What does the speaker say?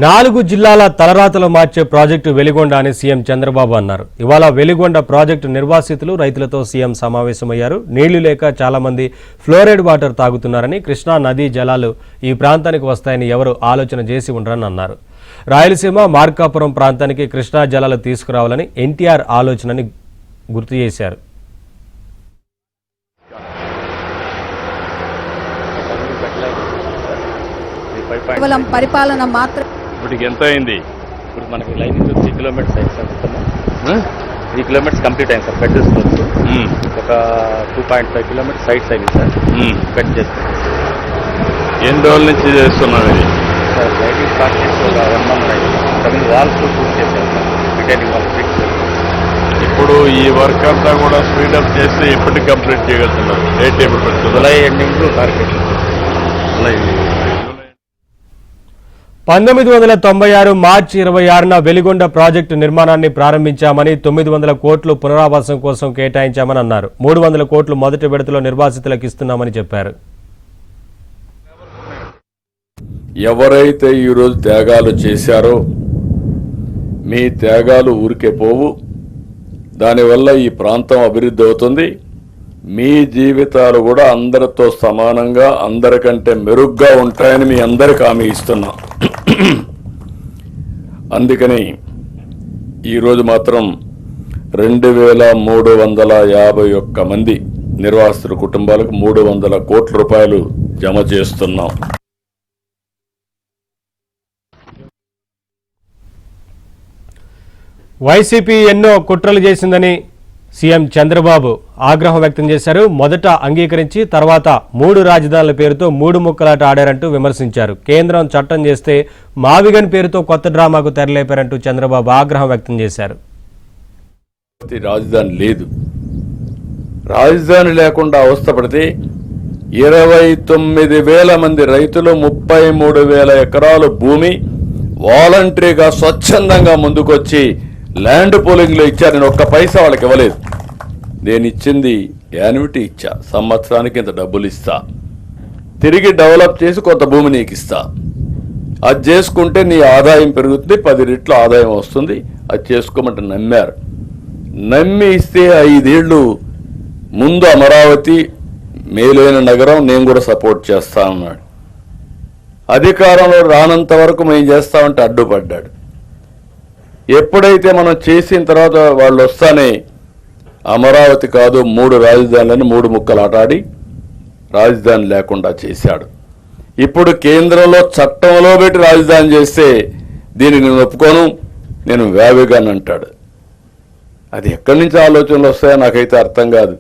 4 జిల్లాల తలరాతలు మార్చే ప్రాజెక్టు వెలిగొండ అని సీఎం చంద్రబాబు అన్నారు. ఇవాళ వెలిగొండ ప్రాజెక్టు నిర్వాసితులు రైతులతో సీఎం సమావేశమయ్యారు. నీళ్లు లేక చాలా మంది ఫ్లోరైడ్ వాటర్ తాగుతున్నారని, కృష్ణా నదీ జలాలు ఈ ప్రాంతానికి వస్తాయని ఎవరు ఆలోచన చేసి ఉండరని అన్నారు. రాయలసీమ మార్కాపురం ప్రాంతానికి కృష్ణా జలాలు తీసుకురావాలని ఎన్టీఆర్ ఆలోచనని గుర్తు చేశారు. కేవలం పరిపాలన మాత్రం. ఇప్పుడు ఎంత అయింది? ఇప్పుడు మనకి లైన్ 3 కిలోమీటర్స్ అయింది సార్. మొత్తము 3 కిలోమీటర్స్ కంప్లీట్ అయింది సార్. బెడ్ చేసుకోవచ్చు. ఒక 2.5 కిలోమీటర్స్ సైడ్స్ అయింది సార్. బెడ్ చేస్తాం. ఎన్ని రోజుల నుంచి చేస్తున్నాం ఇది సార్? లైటింగ్ స్టార్ట్ చేసి ఒక 1 మంత్ అయింది. ఇంతకుముందు వాల్స్ పూర్తి చేశారు సార్. Retaining wall fix. ఇప్పుడు ఈ వర్క్ అంతా కూడా స్పీడప్ చేస్తే ఎప్పటికి కంప్లీట్ చేయగలుగుతున్నారు? ఏ టేబుల్ పెడుతుంది? July ending target. జూలై 1996 మార్చి 26న వెలిగొండ ప్రాజెక్టు నిర్మాణాన్ని ప్రారంభించామని, 900 కోట్లు పునరావాసం కోసం కేటాయించామని అన్నారు. 300 కోట్లు మొదటి విడతలో నిర్వాసితులకు ఇస్తున్నామని చెప్పారు. ఎవరైతే ఈరోజు త్యాగాలు చేశారో మీ త్యాగాలు ఊరికే పోవు. దానివల్ల ఈ ప్రాంతం అభివృద్ధి అవుతుంది. మీ జీవితాలు కూడా అందరితో సమానంగా, అందరికంటే మెరుగ్గా ఉంటాయని మీ అందరికి హామీ ఇస్తున్నా. అందుకని ఈరోజు మాత్రం 2351 మంది నిర్వాసితుల కుటుంబాలకు 300 కోట్ల రూపాయలు జమ చేస్తున్నాం. వైసీపీ ఎన్నో కుట్రలు చేసిందని సీఎం చంద్రబాబు ఆగ్రహం వ్యక్తం చేశారు. మొదట అంగీకరించి తర్వాత 3 రాజధానుల పేరుతో 3 ముక్కలాట ఆడారంటూ విమర్శించారు. కేంద్రం చట్టం చేస్తే మావిగన్ పేరుతో కొత్త డ్రామాకు తెరలేపారంటూ చంద్రబాబు ఆగ్రహం వ్యక్తం చేశారు. రాజధాని లేదు. రాజధాని లేకుండా అవస్థపడితే 29,000 మంది రైతులు 33,000 ఎకరాలు భూమి వాలంటరీగా స్వచ్ఛందంగా ముందుకొచ్చి ల్యాండ్ పోలింగ్ లో ఇచ్చారు. నేను ఒక్క పైసా వాళ్ళకి ఇవ్వలేదు. నేను ఇచ్చింది యాన్యుటీ ఇచ్చా. సంవత్సరానికి ఇంత డబ్బులు ఇస్తా, తిరిగి డెవలప్ చేసి కొత్త భూమి నీకు ఇస్తా. అది చేసుకుంటే నీ ఆదాయం పెరుగుతుంది, 10 రెట్ల ఆదాయం వస్తుంది. అది చేసుకోమంటే నమ్మారు. నమ్మి ఇస్తే 5 ఏళ్ళు ముందు అమరావతి మేలైన నగరం, నేను కూడా సపోర్ట్ చేస్తా అన్నాడు. అధికారంలో రానంత వరకు మేము చేస్తామంటే అడ్డుపడ్డాడు. ఎప్పుడైతే మనం చేసిన తర్వాత వాళ్ళు వస్తానే అమరావతి కాదు 3 రాజధానులను 3 ముక్కలు ఆటాడి రాజధాని లేకుండా చేశాడు. ఇప్పుడు కేంద్రంలో చట్టంలో పెట్టి రాజధాని చేస్తే దీన్ని నేను ఒప్పుకోను, నేను వ్యావిగాని అంటాడు. అది ఎక్కడి నుంచి ఆలోచనలు వస్తాయో నాకైతే అర్థం కాదు.